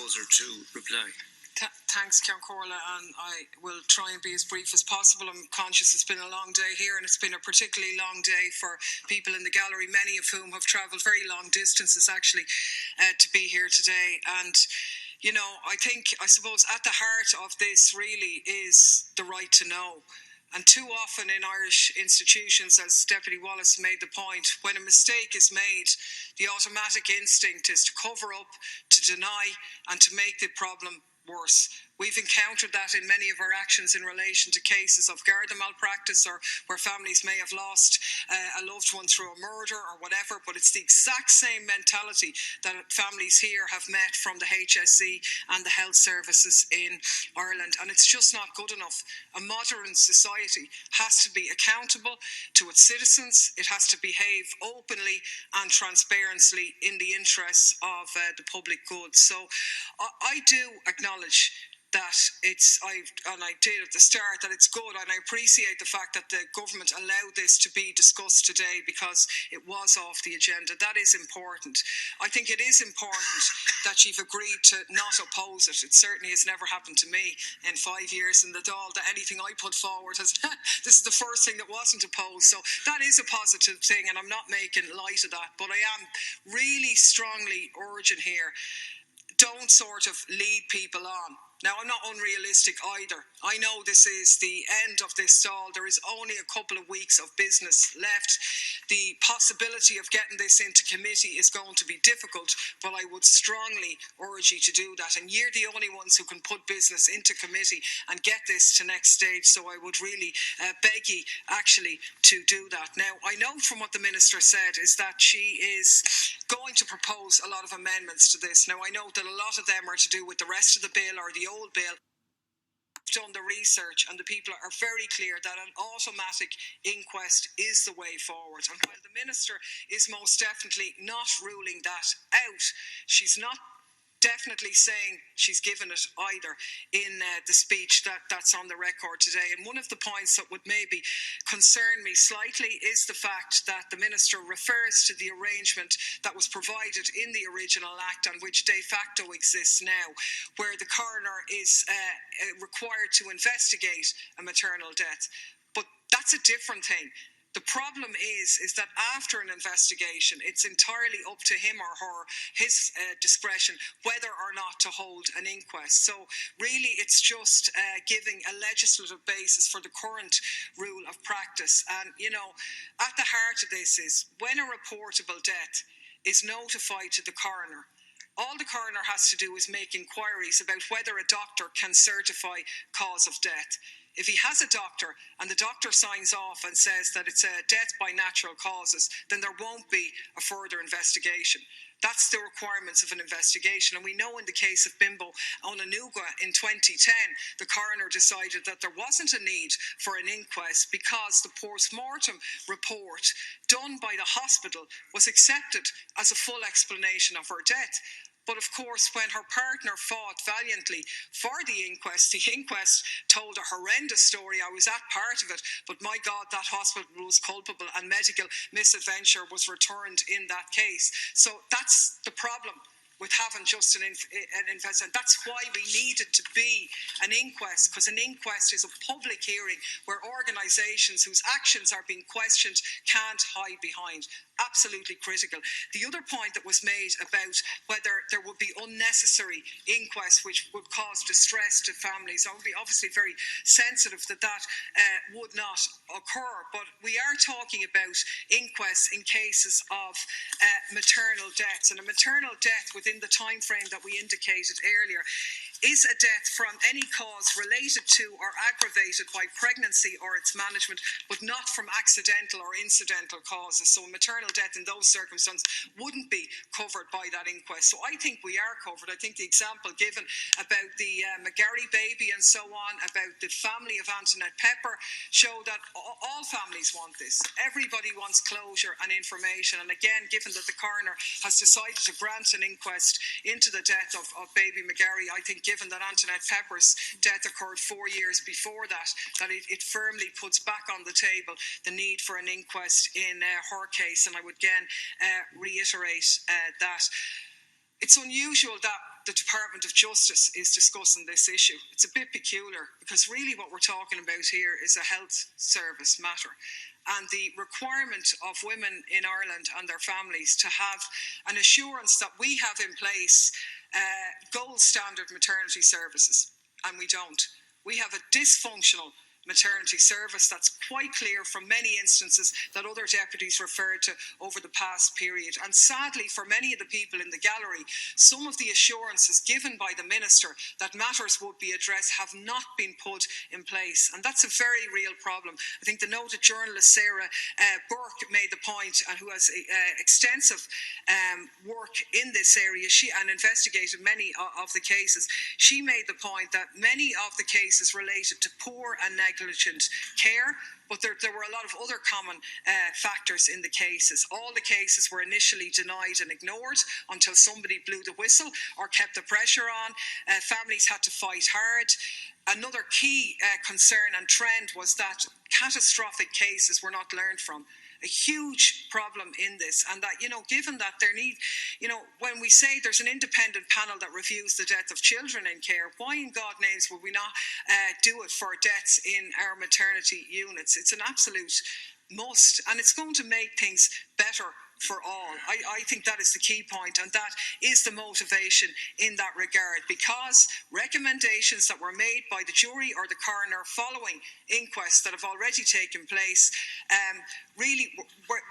Bowser to reply. Thanks, Ceann Corla, and I will try and be as brief as possible. I'm conscious it's been a long day here, and it's been a particularly long day for people in the gallery, many of whom have travelled very long distances actually to be here today. And you know, I suppose at the heart of this really is the right to know. And too often in Irish institutions, as Deputy Wallace made the point, when a mistake is made, the automatic instinct is to cover up, to deny, and to make the problem worse. We've encountered that in many of our actions in relation to cases of Garda malpractice, or where families may have lost a loved one through a murder or whatever, but it's the exact same mentality that families here have met from the HSE and the health services in Ireland, and it's just not good enough. A modern society has to be accountable to its citizens. It has to behave openly and transparently in the interests of the public good. So I do acknowledge that I did at the start, that it's good, and I appreciate the fact that the government allowed this to be discussed today because it was off the agenda. That is important. I think it is important that you've agreed to not oppose it. It certainly has never happened to me in 5 years in the Dáil that anything I put forward has this is the first thing that wasn't opposed. So that is a positive thing, and I'm not making light of that, but I am really strongly urging here, don't sort of lead people on. Now, I'm not unrealistic either. I know this is the end of this stall. There is only a couple of weeks of business left. The possibility of getting this into committee is going to be difficult, but I would strongly urge you to do that. And you're the only ones who can put business into committee and get this to next stage. So I would really beg you actually to do that. Now, I know from what the Minister said is that she is going to propose a lot of amendments to this. Now, I know that a lot of them are to do with the rest of the bill or the old bill. I've done the research, and the people are very clear that an automatic inquest is the way forward. And while the Minister is most definitely not ruling that out, she's not definitely saying she's given it either in the speech that's on the record today. And one of the points that would maybe concern me slightly is the fact that the Minister refers to the arrangement that was provided in the original Act and which de facto exists now, where the coroner is required to investigate a maternal death. But that's a different thing. The problem is that after an investigation, it's entirely up to him or her, his discretion, whether or not to hold an inquest. So really, it's just giving a legislative basis for the current rule of practice. And, you know, at the heart of this is when a reportable death is notified to the coroner, all the coroner has to do is make inquiries about whether a doctor can certify cause of death. If he has a doctor and the doctor signs off and says that it's a death by natural causes, then there won't be a further investigation. That's the requirements of an investigation. And we know in the case of Bimbo Onanuga in 2010, the coroner decided that there wasn't a need for an inquest because the post-mortem report done by the hospital was accepted as a full explanation of her death. But of course, when her partner fought valiantly for the inquest told a horrendous story. I was at part of it, but my God, that hospital was culpable and medical misadventure was returned in that case. So that's the problem with having just an investment. That's why we need it to be an inquest, because an inquest is a public hearing where organisations whose actions are being questioned can't hide behind. Absolutely critical. The other point that was made about whether there would be unnecessary inquests which would cause distress to families, I would be obviously very sensitive that would not occur, but we are talking about inquests in cases of maternal deaths, and a maternal death within the time frame that we indicated earlier is a death from any cause related to or aggravated by pregnancy or its management, but not from accidental or incidental causes. So a maternal death in those circumstances wouldn't be covered by that inquest. So I think we are covered. I think the example given about the McGarry baby and so on, about the family of Antoinette Pepper, show that all families want this. Everybody wants closure and information. And again, given that the coroner has decided to grant an inquest into the death of baby McGarry, I think given that Antoinette Pepper's death occurred 4 years before that it firmly puts back on the table the need for an inquest in her case. And I would again reiterate that it's unusual that the Department of Justice is discussing this issue. It's a bit peculiar because really what we're talking about here is a health service matter. And the requirement of women in Ireland and their families to have an assurance that we have in place gold standard maternity services, and we don't. We have a dysfunctional maternity service that's quite clear from many instances that other deputies referred to over the past period. And sadly, for many of the people in the gallery, some of the assurances given by the Minister that matters would be addressed have not been put in place. And that's a very real problem. I think the noted journalist Sarah Burke made the point, and who has extensive work in this area and investigated many of the cases. She made the point that many of the cases related to poor and negligent care, but there were a lot of other common factors in the cases. All the cases were initially denied and ignored until somebody blew the whistle or kept the pressure on. Families had to fight hard. Another key concern and trend was that catastrophic cases were not learned from. A huge problem in this, and that, given that when we say there's an independent panel that reviews the death of children in care, why in God's names would we not do it for deaths in our maternity units? It's an absolute must, and it's going to make things better for all. I think that is the key point, and that is the motivation in that regard, because recommendations that were made by the jury or the coroner following inquests that have already taken place really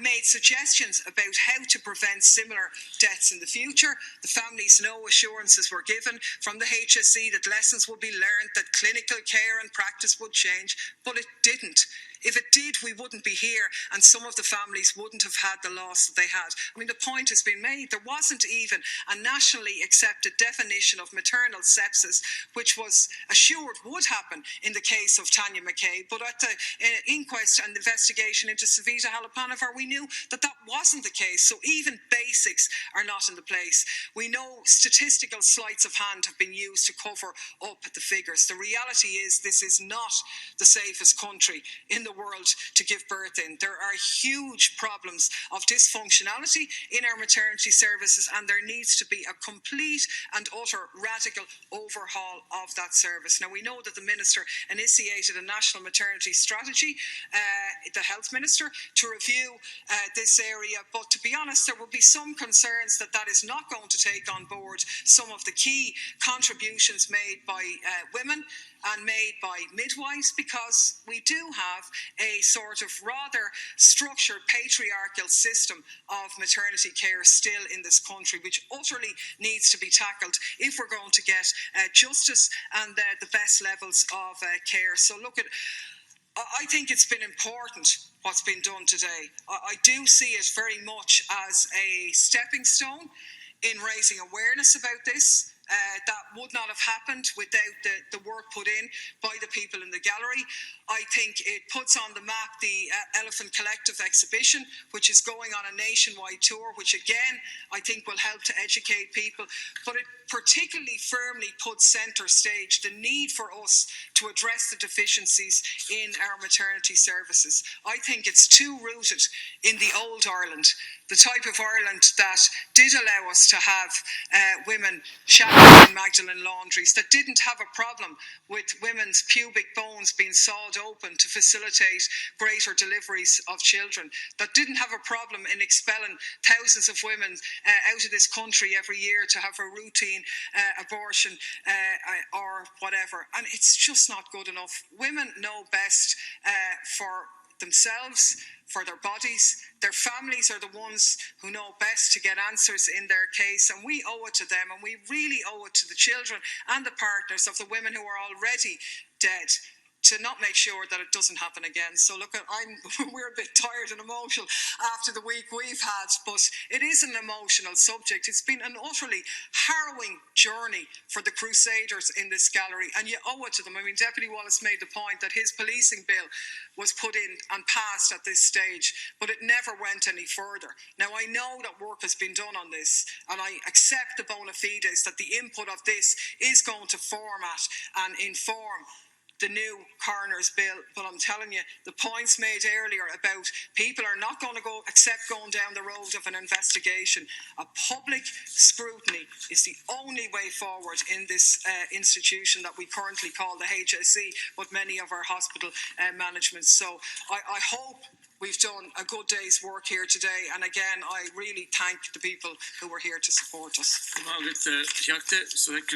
made suggestions about how to prevent similar deaths in the future. The families, no assurances were given from the HSE that lessons would be learned, that clinical care and practice would change, but it didn't. If it did, we wouldn't be here, and some of the families wouldn't have had the loss that they had. I mean, the point has been made. There wasn't even a nationally accepted definition of maternal sepsis, which was assured would happen in the case of Tanya McKay. But at the inquest and investigation into Savita Halappanavar, we knew that that wasn't the case. So even basics are not in the place. We know statistical sleights of hand have been used to cover up the figures. The reality is this is not the safest country in the world to give birth in. There are huge problems of dysfunctionality in our maternity services, and there needs to be a complete and utter radical overhaul of that service. Now, we know that the Minister initiated a national maternity strategy, the Health Minister, to review this area, but to be honest, there will be some concerns that that is not going to take on board some of the key contributions made by women and made by midwives, because we do have a sort of rather structured patriarchal system of maternity care still in this country, which utterly needs to be tackled if we're going to get justice and the best levels of care. So I think it's been important what's been done today. I do see it very much as a stepping stone in raising awareness about this. That would not have happened without the work put in by the people in the gallery. I think it puts on the map the Elephant Collective exhibition, which is going on a nationwide tour, which again I think will help to educate people. But it particularly firmly puts centre stage the need for us to address the deficiencies in our maternity services. I think it's too rooted in the old Ireland, the type of Ireland that did allow us to have women showering in Magdalen laundries, that didn't have a problem with women's pubic bones being sawed open to facilitate greater deliveries of children, that didn't have a problem in expelling thousands of women out of this country every year to have a routine abortion or whatever. And it's just not good enough. Women know best for themselves, for their bodies. Their families are the ones who know best to get answers in their case, and we owe it to them, and we really owe it to the children and the partners of the women who are already dead to not make sure that it doesn't happen again. So look, we're a bit tired and emotional after the week we've had, but it is an emotional subject. It's been an utterly harrowing journey for the crusaders in this gallery, and you owe it to them. I mean, Deputy Wallace made the point that his policing bill was put in and passed at this stage, but it never went any further. Now, I know that work has been done on this, and I accept the bona fides that the input of this is going to format and inform the new Coroners Bill, but I'm telling you, the points made earlier about people are not going to accept going down the road of an investigation. A public scrutiny is the only way forward in this institution that we currently call the HSE, but many of our hospital managements. So I hope we've done a good day's work here today, and again, I really thank the people who were here to support us.